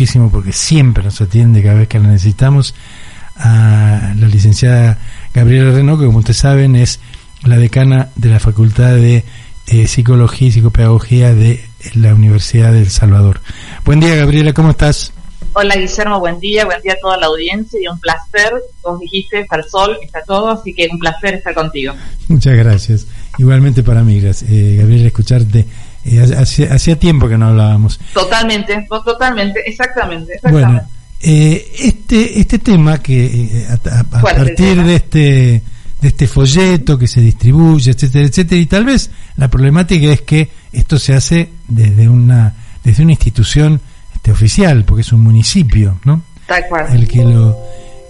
muchísimo porque siempre nos atiende cada vez que la necesitamos, a la licenciada Gabriela Renaud, que como ustedes saben es la decana de la Facultad de Psicología y Psicopedagogía de la Universidad de El Salvador. Buen día, Gabriela, ¿cómo estás? Hola, Guillermo, buen día a toda la audiencia y un placer. Vos dijiste, está el sol, está todo, así que un placer estar contigo. Muchas gracias. Igualmente para mí, Gabriela, escucharte. Hacía tiempo que no hablábamos. Totalmente, exactamente. Bueno, este tema que a partir de este folleto que se distribuye, etcétera, y tal vez la problemática es que esto se hace desde una institución oficial, porque es un municipio, ¿no? Tal cual. El que lo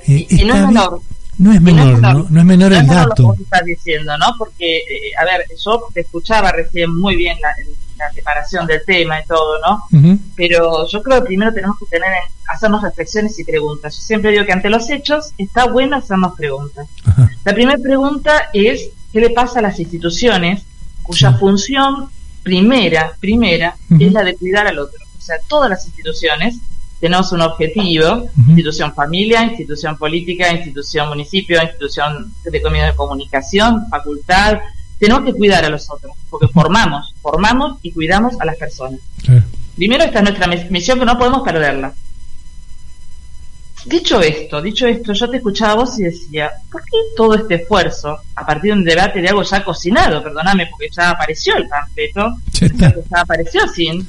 y no es menor. No es menor el dato. Lo que estás diciendo, ¿no? Porque, a ver, yo te escuchaba recién muy bien la separación del tema y todo, ¿no? Uh-huh. Pero yo creo que primero tenemos que hacernos reflexiones y preguntas. Yo siempre digo que ante los hechos está bueno hacernos preguntas. Uh-huh. La primera pregunta es, ¿qué le pasa a las instituciones cuya función primera uh-huh. es la de cuidar al otro? O sea, todas las instituciones tenemos un objetivo, uh-huh. institución familia, institución política, institución municipio, institución de comunicación, facultad. Tenemos que cuidar a los otros, porque formamos y cuidamos a las personas. Sí. Primero, esta es nuestra misión, que no podemos perderla. Dicho esto, yo te escuchaba a vos y decía, ¿por qué todo este esfuerzo a partir de un debate de algo ya cocinado? Perdóname, porque ya apareció el panfleto, ya apareció sin...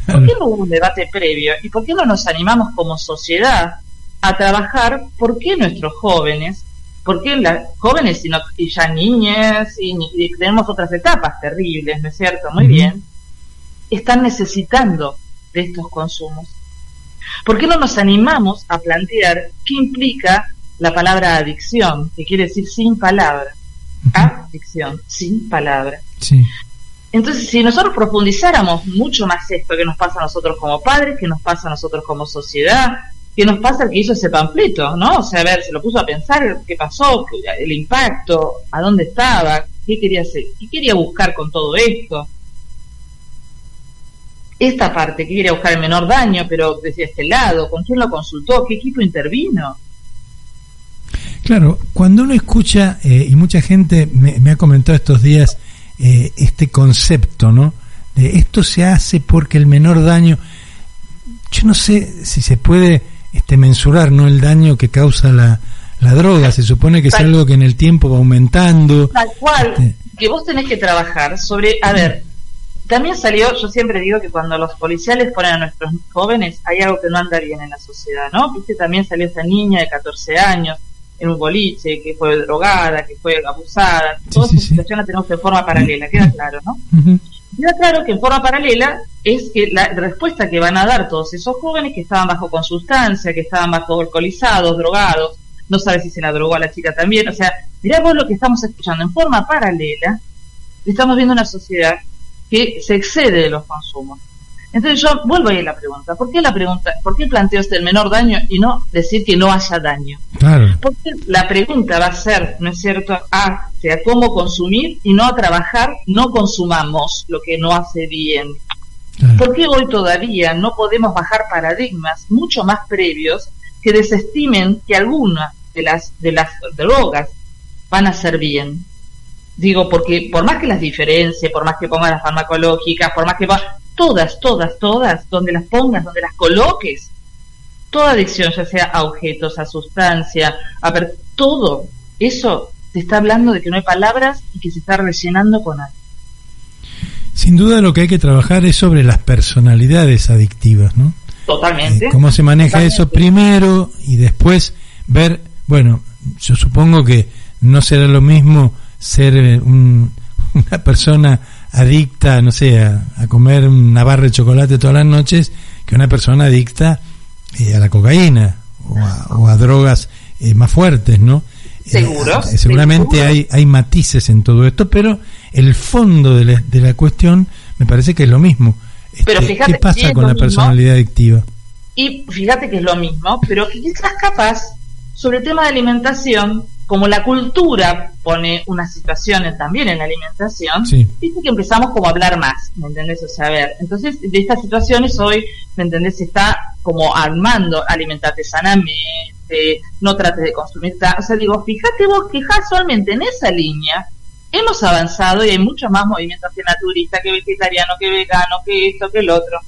¿Por qué no hubo un debate previo? ¿Y por qué no nos animamos como sociedad a trabajar? ¿Por qué nuestros jóvenes, por qué jóvenes y ya niñas, y tenemos otras etapas terribles, ¿no es cierto? Muy bien, están necesitando de estos consumos. ¿Por qué no nos animamos a plantear qué implica la palabra adicción, que quiere decir sin palabra? Adicción, sin palabra. Sí. Entonces, si nosotros profundizáramos mucho más esto que nos pasa a nosotros como padres, que nos pasa a nosotros como sociedad, que nos pasa al que hizo ese panfleto, ¿no? O sea, a ver, se lo puso a pensar qué pasó, el impacto, a dónde estaba, qué quería hacer, qué quería buscar con todo esto. Esta parte, que quería buscar el menor daño, pero desde este lado, ¿con quién lo consultó? ¿Qué equipo intervino? Claro, cuando uno escucha, y mucha gente me ha comentado estos días, este concepto, ¿no? De esto se hace porque el menor daño, yo no sé si se puede mensurar, ¿no? El daño que causa la droga, se supone que es algo que en el tiempo va aumentando. Tal cual, que vos tenés que trabajar sobre, a ver, también salió, yo siempre digo que cuando los policiales ponen a nuestros jóvenes, hay algo que no anda bien en la sociedad, ¿no? Viste, también salió esa niña de 14 años, en un boliche, que fue drogada, que fue abusada, toda esa situación la tenemos en forma paralela, queda claro, ¿no? Uh-huh. Queda claro que en forma paralela es que la respuesta que van a dar todos esos jóvenes que estaban bajo con sustancia, que estaban bajo alcoholizados, drogados, no sabe si se la drogó a la chica también, o sea, mirá vos lo que estamos escuchando, en forma paralela estamos viendo una sociedad que se excede de los consumos. Entonces yo vuelvo a ir a la pregunta, ¿por qué planteo el menor daño y no decir que no haya daño? Claro. Porque la pregunta va a ser, ¿no es cierto?, cómo consumir y no a trabajar, no consumamos lo que no hace bien. Claro. ¿Por qué hoy todavía no podemos bajar paradigmas mucho más previos que desestimen que alguna de las drogas van a hacer bien? Digo, porque por más que las diferencie, por más que pongan las farmacológicas, por más que todas, donde las pongas, donde las coloques, toda adicción, ya sea a objetos, a sustancia, todo eso te está hablando de que no hay palabras y que se está rellenando con algo. Sin duda lo que hay que trabajar es sobre las personalidades adictivas, ¿no? Totalmente. Cómo se maneja eso primero y después ver, bueno, yo supongo que no será lo mismo ser una persona adicta, no sé, a comer una barra de chocolate todas las noches, que una persona adicta a la cocaína o a drogas más fuertes, ¿no? Seguramente hay matices en todo esto, pero el fondo de la cuestión me parece que es lo mismo. Pero fíjate, ¿qué pasa con la personalidad adictiva? Y fíjate que es lo mismo, pero que quizás capaz, sobre el tema de alimentación, como la cultura pone unas situaciones también en la alimentación, sí, viste que empezamos como a hablar más, ¿me entendés? O sea, a ver, entonces de estas situaciones hoy, ¿me entendés? Se está como armando, alimentate sanamente, no trates de consumir, o sea, digo, fíjate vos que casualmente en esa línea hemos avanzado y hay muchos más movimientos que naturista, que vegetariano, que vegano, que esto, que el otro.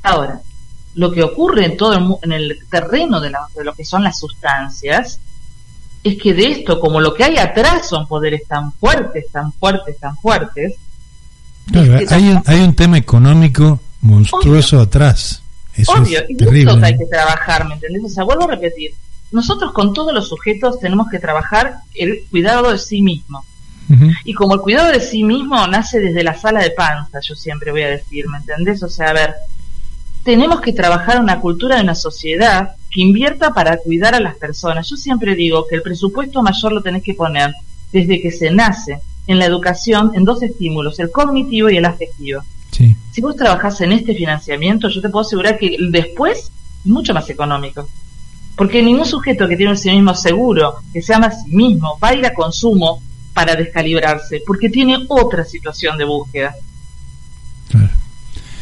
Ahora, lo que ocurre en todo en el terreno de lo que son las sustancias, es que de esto, como lo que hay atrás son poderes tan fuertes, tan fuertes, tan fuertes. Claro, hay un tema económico monstruoso obvio, atrás. Eso obvio, es y terrible, eso hay que trabajar, ¿me entendés? O sea, vuelvo a repetir, nosotros con todos los sujetos tenemos que trabajar el cuidado de sí mismo. Uh-huh. Y como el cuidado de sí mismo nace desde la sala de panza, yo siempre voy a decir, ¿me entendés? O sea, a ver, tenemos que trabajar una cultura de una sociedad que invierta para cuidar a las personas. Yo siempre digo que el presupuesto mayor lo tenés que poner desde que se nace en la educación en dos estímulos, el cognitivo y el afectivo. Sí. Si vos trabajás en este financiamiento, yo te puedo asegurar que después es mucho más económico. Porque ningún sujeto que tiene un sí mismo seguro, que se ama a sí mismo, va a ir a consumo para descalibrarse, porque tiene otra situación de búsqueda. Claro.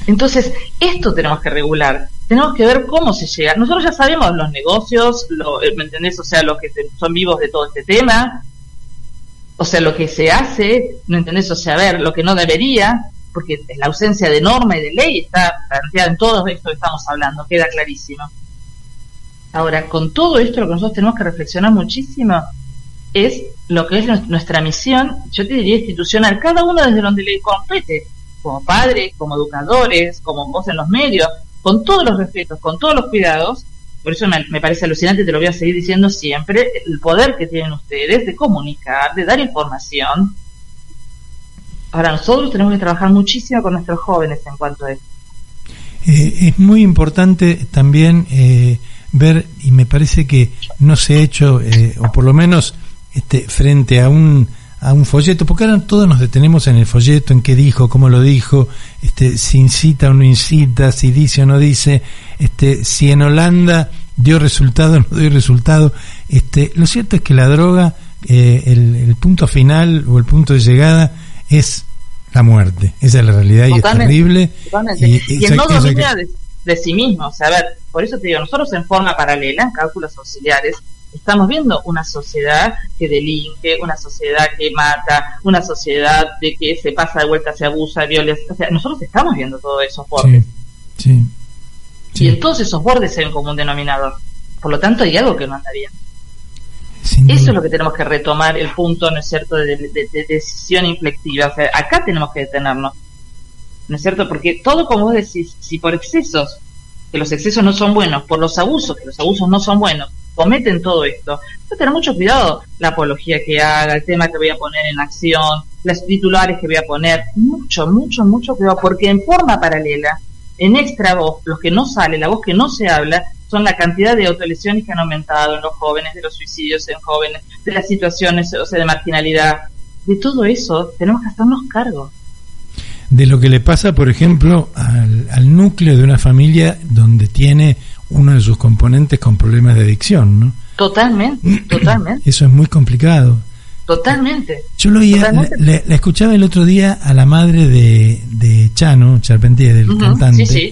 Entonces, esto tenemos que regular, tenemos que ver cómo se llega. Nosotros ya sabemos los negocios, ¿me entendés? O sea, los que son vivos de todo este tema, o sea, lo que se hace, ¿me entendés? O sea, a ver, lo que no debería, porque la ausencia de norma y de ley está planteada en todo esto que estamos hablando, queda clarísimo. Ahora, con todo esto, lo que nosotros tenemos que reflexionar muchísimo es lo que es nuestra misión, yo te diría institucional, cada uno desde donde le compete, como padres, como educadores, como vos en los medios, con todos los respetos, con todos los cuidados. Por eso me parece alucinante, te lo voy a seguir diciendo siempre, el poder que tienen ustedes de comunicar, de dar información. Ahora, nosotros tenemos que trabajar muchísimo con nuestros jóvenes en cuanto a esto. Es muy importante también ver, y me parece que no se ha hecho, o por lo menos frente a un folleto, porque ahora todos nos detenemos en el folleto, en qué dijo, cómo lo dijo, si incita o no incita, si dice o no dice, si en Holanda dio resultado o no dio resultado. Lo cierto es que la droga, el punto final o el punto de llegada es la muerte. Esa es la realidad. Totalmente, y es terrible. Totalmente. Y el no domina de sí mismo. O sea, a ver, por eso te digo, nosotros en forma paralela, en cálculos auxiliares, estamos viendo una sociedad que delinque, una sociedad que mata, una sociedad de que se pasa de vuelta, se abusa, viola. O sea, nosotros estamos viendo todos esos bordes. Sí. Y en todos esos bordes hay un común denominador. Por lo tanto, hay algo que no anda bien. Eso es lo que tenemos que retomar, el punto, ¿no es cierto?, de decisión inflectiva. O sea, acá tenemos que detenernos, ¿no es cierto? Porque todo, como vos decís, si por excesos, que los excesos no son buenos, por los abusos, que los abusos no son buenos, cometen todo esto, hay que tener mucho cuidado la apología que haga, el tema que voy a poner en acción, las titulares que voy a poner, mucho cuidado, porque en forma paralela, en extra voz, los que no sale, la voz que no se habla, son la cantidad de autolesiones que han aumentado en los jóvenes, de los suicidios en jóvenes, de las situaciones, o sea, de marginalidad. De todo eso tenemos que hacernos cargo. De lo que le pasa, por ejemplo, al núcleo de una familia donde tiene uno de sus componentes con problemas de adicción, ¿no? Totalmente. Eso es muy complicado. Totalmente. Yo lo oía, la escuchaba el otro día a la madre de Chano Charpentier, del cantante. Sí.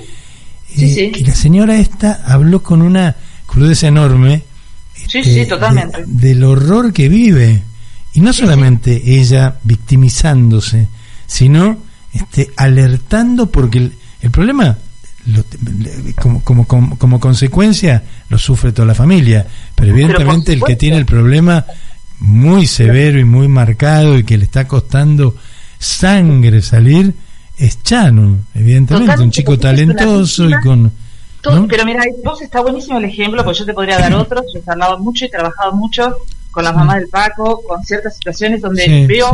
Y la señora esta habló con una crudeza enorme totalmente. Del horror que vive, y no solamente ella victimizándose, sino alertando, porque el problema como consecuencia lo sufre toda la familia, pero evidentemente el que tiene el problema muy severo y muy marcado y que le está costando sangre salir es Chano, evidentemente. Totalmente, un chico talentoso y con... ¿no? Pero mira, vos está buenísimo el ejemplo, porque yo te podría dar otros. Yo he hablado mucho y trabajado mucho con las mamás del Paco, con ciertas situaciones donde veo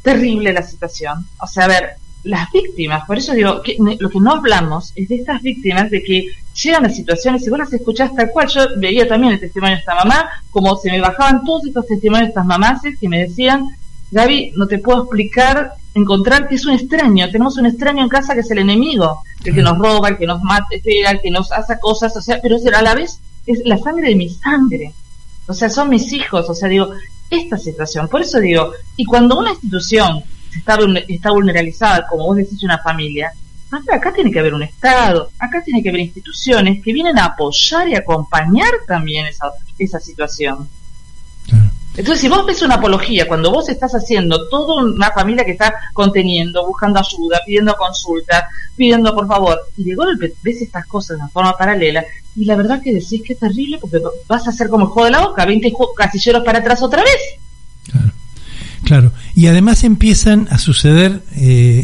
terrible la situación. O sea, a ver, las víctimas, por eso digo, lo que no hablamos es de estas víctimas, de que llegan a situaciones, y vos las escuchás tal cual. Yo veía también el testimonio de esta mamá, como se me bajaban todos estos testimonios de estas mamases que me decían: Gaby, no te puedo explicar, encontrar que es un extraño, tenemos un extraño en casa que es el enemigo, el que nos roba, el que nos mata, el que nos hace cosas, o sea, pero a la vez es la sangre de mi sangre. O sea, son mis hijos, o sea, digo, esta situación, por eso digo, y cuando una institución está vulnerabilizada, como vos decís, una familia, acá tiene que haber un Estado, acá tiene que haber instituciones que vienen a apoyar y acompañar también esa situación. Claro. Entonces, si vos ves una apología, cuando vos estás haciendo toda una familia que está conteniendo, buscando ayuda, pidiendo consulta, pidiendo por favor, y de golpe ves estas cosas de forma paralela, y la verdad que decís que es terrible, porque vas a hacer como el juego de la boca, 20 casilleros para atrás otra vez. Claro. Claro, y además empiezan a suceder,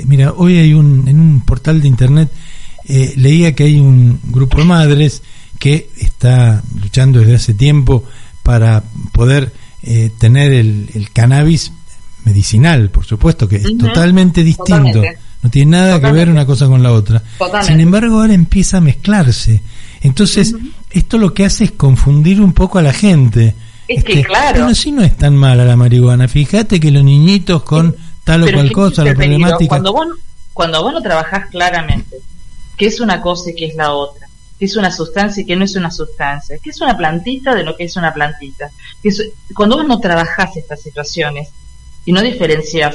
mira, hoy hay en un portal de internet, leía que hay un grupo de madres que está luchando desde hace tiempo para poder tener el cannabis medicinal, por supuesto, que es totalmente distinto, totalmente. No tiene nada que ver una cosa con la otra. Totalmente. Sin embargo, ahora empieza a mezclarse. Entonces, esto lo que hace es confundir un poco a la gente. Es que claro. Pero sí no es tan mala la marihuana. Fíjate que los niñitos con tal o cual cosa, la problemática. Cuando vos no trabajás claramente qué es una cosa y qué es la otra, qué es una sustancia y qué no es una sustancia, qué es una plantita de lo que es una plantita, cuando vos no trabajás estas situaciones y no diferencias,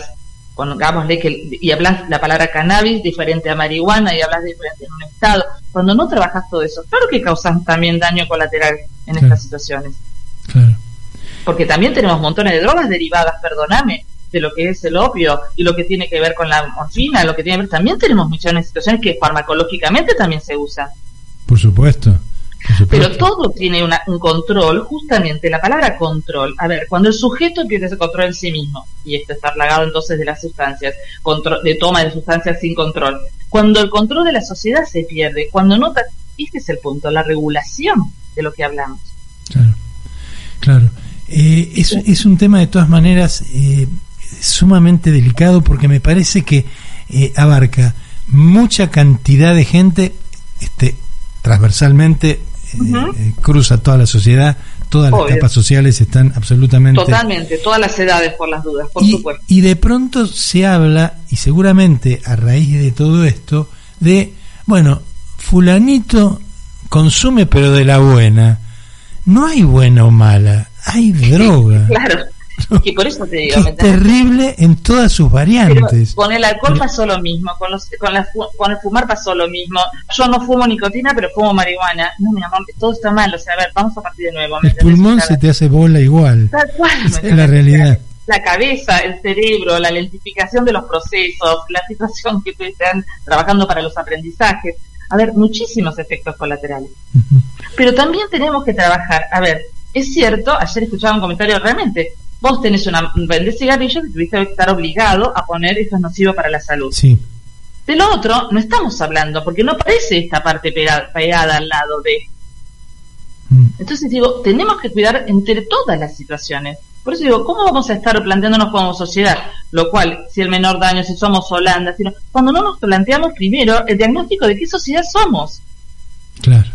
cuando hagámosle y hablas la palabra cannabis diferente a marihuana y hablas diferente en un estado, cuando no trabajás todo eso, claro que causas también daño colateral en estas situaciones. Claro. Porque también tenemos montones de drogas derivadas, perdóname, de lo que es el opio y lo que tiene que ver con la morfina, lo que tiene que ver, también tenemos millones de situaciones que farmacológicamente también se usan. Por supuesto. Pero todo tiene un control, justamente la palabra control. A ver, cuando el sujeto pierde ese control en sí mismo, y esto está plagado entonces de las sustancias, de toma de sustancias sin control, cuando el control de la sociedad se pierde, cuando no, este es el punto, la regulación de lo que hablamos. Claro. Es un tema de todas maneras sumamente delicado, porque me parece que abarca mucha cantidad de gente, transversalmente, cruza toda la sociedad, todas las capas sociales están absolutamente... Totalmente, todas las edades por las dudas, por supuesto. Y de pronto se habla, y seguramente a raíz de todo esto, de, bueno, fulanito consume pero de la buena. No hay buena o mala, hay droga. Claro, y por eso te digo, es terrible en todas sus variantes. Pero con el alcohol pasó lo mismo, con el fumar pasó lo mismo. Yo no fumo nicotina, pero fumo marihuana. No, mi amor, todo está mal, o sea, a ver, vamos a partir de nuevo. El pulmón se te hace bola igual. Tal cual. Esa es la realidad. La cabeza, el cerebro, la lentificación de los procesos, la situación que están trabajando para los aprendizajes. A ver, muchísimos efectos colaterales. Pero también tenemos que trabajar, a ver, es cierto, ayer escuchaba un comentario, realmente, vos vendés cigarrillos y tuviste que estar obligado a poner esto es nocivo para la salud. Sí. De lo otro no estamos hablando, porque no aparece esta parte pegada al lado de. Entonces digo, tenemos que cuidar entre todas las situaciones. Por eso digo, ¿cómo vamos a estar planteándonos como sociedad? Lo cual, si el menor daño, si somos Holanda, cuando no nos planteamos primero el diagnóstico de qué sociedad somos. Claro.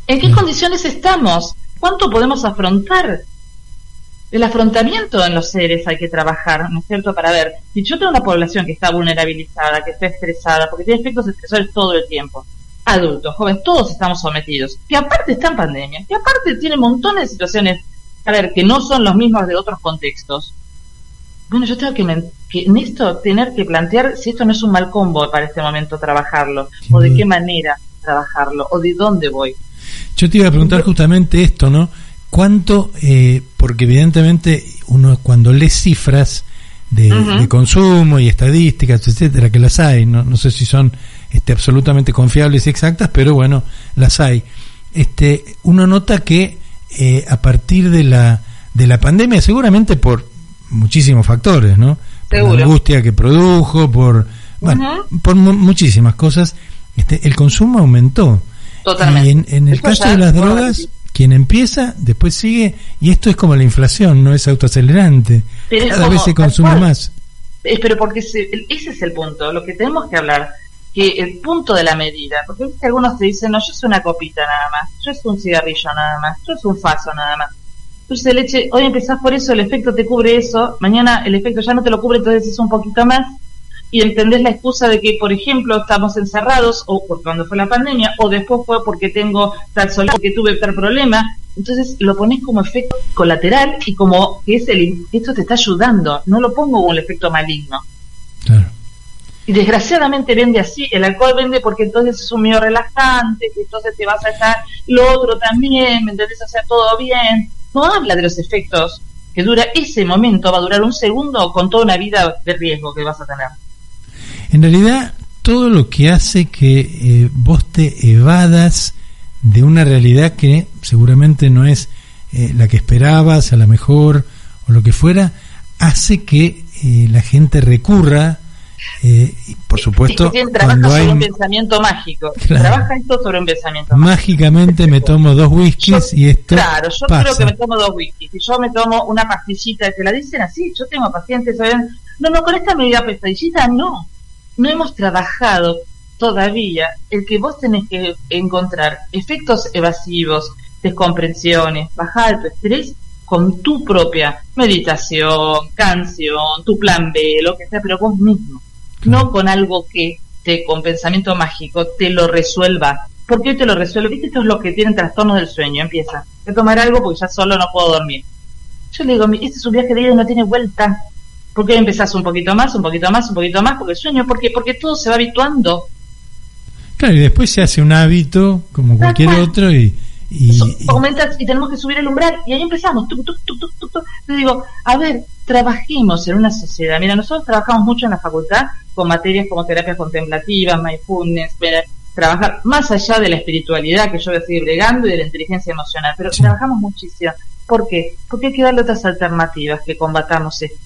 ¿En qué condiciones estamos? ¿Cuánto podemos afrontar? El afrontamiento en los seres hay que trabajar, ¿no es cierto? Para ver, si yo tengo una población que está vulnerabilizada, que está estresada, porque tiene efectos estresores todo el tiempo, adultos, jóvenes, todos estamos sometidos, que aparte está en pandemia, que aparte tiene montones de situaciones, a ver, que no son los mismos de otros contextos. Bueno, yo tengo que en esto tener que plantear si esto no es un mal combo para este momento trabajarlo, o de qué manera trabajarlo, o de dónde voy. Yo te iba a preguntar justamente esto, ¿no? ¿Cuánto? Porque evidentemente uno cuando lee cifras de consumo y estadísticas, etcétera, que las hay, no sé si son absolutamente confiables y exactas, pero bueno, las hay. Uno nota que a partir de la pandemia, seguramente por muchísimos factores, ¿no? Por la angustia que produjo, por muchísimas cosas, el consumo aumentó. Totalmente. Y en el caso de las drogas, quien empieza, después sigue, y esto es como la inflación, no es autoacelerante. Pero cada vez se consume más. Pero porque ese es el punto, lo que tenemos que hablar, que el punto de la medida, porque algunos te dicen, no, yo soy una copita nada más, yo soy un cigarrillo nada más, yo soy un faso nada más. Entonces hoy empezás por eso, el efecto te cubre eso, mañana el efecto ya no te lo cubre, entonces es un poquito más, y entendés la excusa de que, por ejemplo, estamos encerrados, o cuando fue la pandemia, o después fue porque tengo tal soledad, porque tuve tal problema, Entonces lo pones como efecto colateral y como que esto te está ayudando, no lo pongo como el efecto maligno. Claro. Y desgraciadamente vende así, el alcohol vende porque entonces es un medio relajante, que entonces te vas a estar, lo otro también, ¿me entendés? O sea, todo bien. No habla de los efectos que dura ese momento, va a durar un segundo con toda una vida de riesgo que vas a tener. En realidad, todo lo que hace que vos te evadas de una realidad que seguramente no es la que esperabas, a lo mejor, o lo que fuera, hace que la gente recurra, y por supuesto, trabaja sobre un pensamiento mágico. Claro, trabaja esto sobre un pensamiento mágicamente me tomo 2 whiskies y esto claro, yo pasa. Creo que me tomo 2 whiskies y yo me tomo una pastillita, que la dicen así, yo tengo pacientes, ¿saben? No, con esta medida pastillita no hemos trabajado todavía el que vos tenés que encontrar efectos evasivos, descomprensiones, bajada de tu estrés con tu propia meditación, canción, tu plan B, lo que sea, pero vos mismo, no con algo que con pensamiento mágico te lo resuelva. ¿Por qué te lo resuelve? ¿Viste? Esto es lo que tienen trastornos del sueño, empieza a tomar algo porque ya solo no puedo dormir. Yo le digo, este es un viaje de ida y no tiene vuelta. ¿Por qué empezás un poquito más, porque el sueño? Porque todo se va habituando. Claro, y después se hace un hábito como cualquier otro y aumentas y tenemos que subir el umbral y ahí empezamos. Te digo, a ver, trabajemos en una sociedad. Mira, nosotros trabajamos mucho en la facultad con materias como terapias contemplativas, mindfulness, trabajar más allá de la espiritualidad que yo voy a seguir bregando y de la inteligencia emocional, pero sí, trabajamos muchísimo. ¿Por qué? Porque hay que darle otras alternativas que combatamos esto.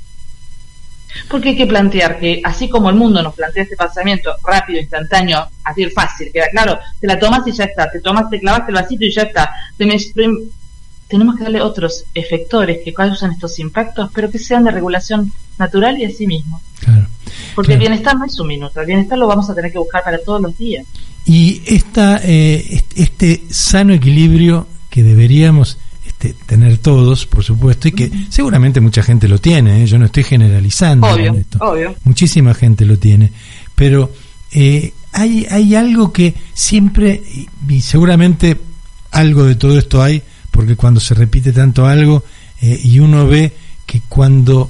Porque hay que plantear que, así como el mundo nos plantea este pensamiento rápido, instantáneo, así fácil, queda claro, te la tomas y ya está, te clavaste el vasito y ya está. Tenemos que darle otros efectores que causan estos impactos, pero que sean de regulación natural y a sí mismo. Claro, porque el bienestar no es un minuto, el bienestar lo vamos a tener que buscar para todos los días. Y este sano equilibrio que deberíamos tener todos, por supuesto, y que seguramente mucha gente lo tiene, yo no estoy generalizando con esto. Obvio. Muchísima gente lo tiene, pero hay algo que siempre, y seguramente algo de todo esto hay, porque cuando se repite tanto algo y uno ve que cuanto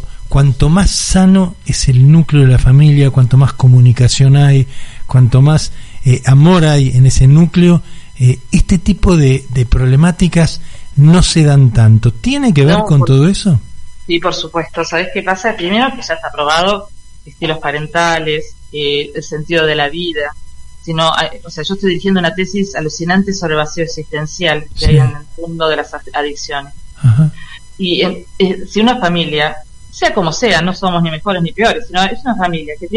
más sano es el núcleo de la familia, cuanto más comunicación hay, cuanto más amor hay en ese núcleo, este tipo de problemáticas no se dan tanto. ¿Tiene que ver con todo eso? Sí, por supuesto. ¿Sabés qué pasa? Primero que ya está probado estilos parentales, el sentido de la vida. Yo estoy dirigiendo una tesis alucinante sobre vacío existencial que hay en el mundo de las adicciones. Ajá. Y si una familia, sea como sea, no somos ni mejores ni peores, sino es una familia que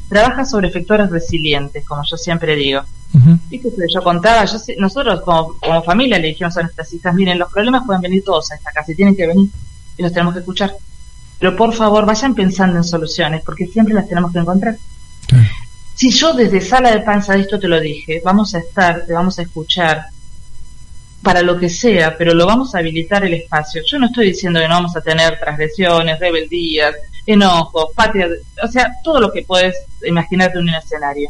trabaja sobre efectores resilientes, como yo siempre digo. Uh-huh. ¿Viste? Yo contaba, nosotros como familia le dijimos a nuestras hijas, miren, los problemas pueden venir todos a esta casa y tienen que venir y los tenemos que escuchar, pero por favor vayan pensando en soluciones porque siempre las tenemos que encontrar. Uh-huh. Si yo desde sala de panza de esto te lo dije, te vamos a escuchar para lo que sea, pero lo vamos a habilitar el espacio. Yo no estoy diciendo que no vamos a tener transgresiones, rebeldías, enojos, patria, o sea, todo lo que puedes imaginarte en un escenario.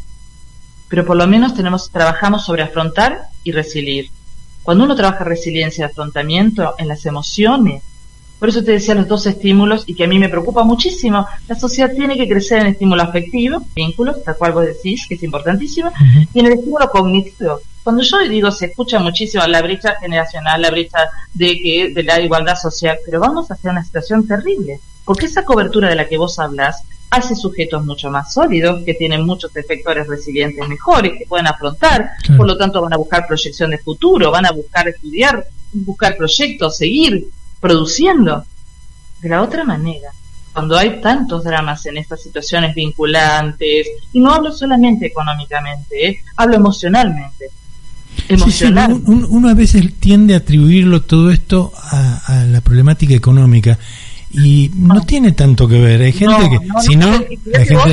Pero por lo menos trabajamos sobre afrontar y resiliar. Cuando uno trabaja resiliencia y afrontamiento en las emociones, por eso te decía los 2 estímulos y que a mí me preocupa muchísimo, la sociedad tiene que crecer en estímulo afectivo, vínculos, tal cual vos decís, que es importantísimo, uh-huh, y en el estímulo cognitivo. Cuando yo digo, se escucha muchísimo la brecha generacional, la brecha de la igualdad social, pero vamos hacia una situación terrible, porque esa cobertura de la que vos hablas hace sujetos mucho más sólidos, que tienen muchos efectores resilientes mejores, que pueden afrontar, claro, por lo tanto van a buscar proyección de futuro, van a buscar estudiar, buscar proyectos, seguir produciendo. De la otra manera, cuando hay tantos dramas en estas situaciones vinculantes, y no hablo solamente económicamente, hablo emocionalmente. Sí, uno a veces tiende a atribuirlo todo esto a la problemática económica y no tiene tanto que ver. Hay gente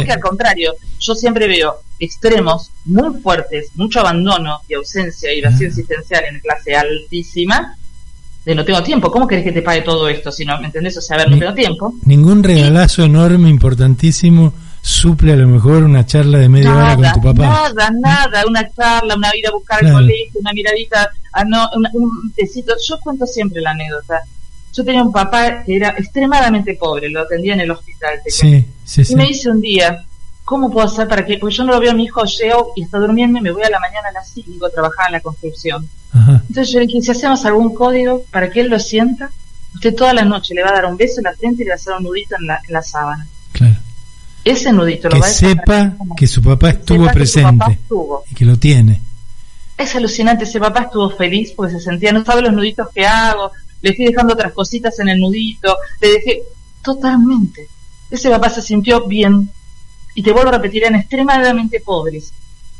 que al contrario, yo siempre veo extremos muy fuertes, mucho abandono y ausencia y vacío existencial en clase altísima de no tengo tiempo. ¿Cómo querés que te pague todo esto si no me entendés? O sea, a ver, no tengo tiempo. Ningún regalazo enorme, importantísimo suple a lo mejor una charla de media hora con tu papá. Nada, una charla, una ida a buscar Claro. al colegio, una miradita, un tecito. Yo cuento siempre la anécdota. Yo tenía un papá que era extremadamente pobre, lo atendía en el hospital. Sí. Y me dice un día, ¿cómo puedo hacer para que? Porque yo no lo veo a mi hijo, llego y está durmiendo y me voy a la mañana a las 5 a trabajar en la construcción. Ajá. Entonces yo le dije, si hacemos algún código para que él lo sienta, usted toda la noche le va a dar un beso en la frente y le va a hacer un nudito en la sábana. Claro. Ese nudito lo Que va a sepa que su papá estuvo presente y que lo tiene. Es alucinante, ese papá estuvo feliz porque se sentía, no sabe los nuditos que hago, le estoy dejando otras cositas en el nudito, le dejé totalmente. Ese papá se sintió bien, y te vuelvo a repetir, eran extremadamente pobres.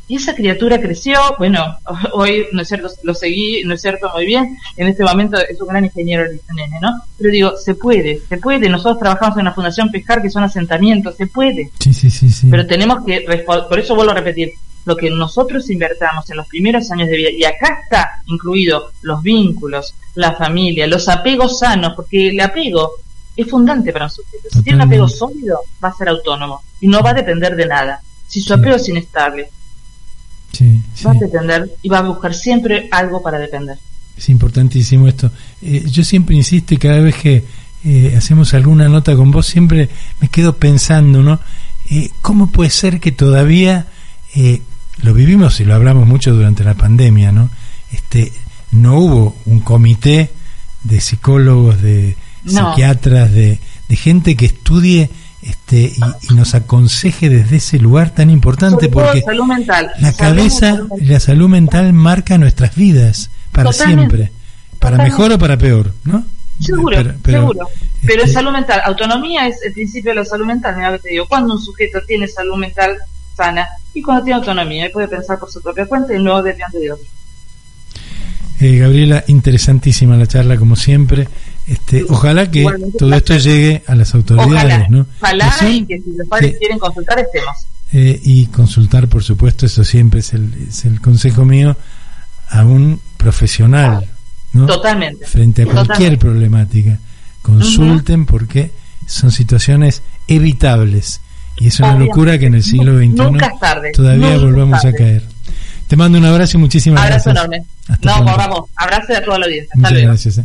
Y esa criatura creció, bueno, hoy, ¿no es cierto?, lo seguí, ¿no es cierto?, muy bien, en este momento es un gran ingeniero el nene, ¿no? Pero digo, se puede, nosotros trabajamos en la Fundación Pescar, que son asentamientos, se puede. Sí. Pero tenemos que, por eso vuelvo a repetir, lo que nosotros invertamos en los primeros años de vida, y acá está incluido los vínculos, la familia, los apegos sanos, porque el apego es fundante para un sujeto. Si tiene un apego sólido, va a ser autónomo y no va a depender de nada. Si su apego es inestable, va a depender y va a buscar siempre algo para depender. Es importantísimo esto. Yo siempre insisto, y cada vez que hacemos alguna nota con vos, siempre me quedo pensando, ¿no? ¿Cómo puede ser que todavía lo vivimos y lo hablamos mucho durante la pandemia, ¿no? No hubo un comité de psicólogos, de psiquiatras, de gente que estudie y nos aconseje desde ese lugar tan importante, porque salud mental, la salud mental marca nuestras vidas para siempre, para mejor o para peor, ¿no? Seguro. Pero es salud mental, autonomía es el principio de la salud mental. Mira, te digo, cuando un sujeto tiene salud mental sana y cuando tiene autonomía, él puede pensar por su propia cuenta y no depende de otro. Gabriela, interesantísima la charla como siempre. Ojalá que todo esto llegue a las autoridades, ¿no? Ojalá y que si los padres quieren consultar, estemos. Y consultar, por supuesto, eso siempre es el consejo mío, a un profesional, ¿no? Totalmente. Frente a cualquier problemática, consulten, porque son situaciones evitables y es una locura que en el siglo XXI todavía volvamos a caer. Te mando un abrazo y muchísimas gracias. Abrazo enorme. Vamos, abrazo a toda la audiencia. Muchas gracias.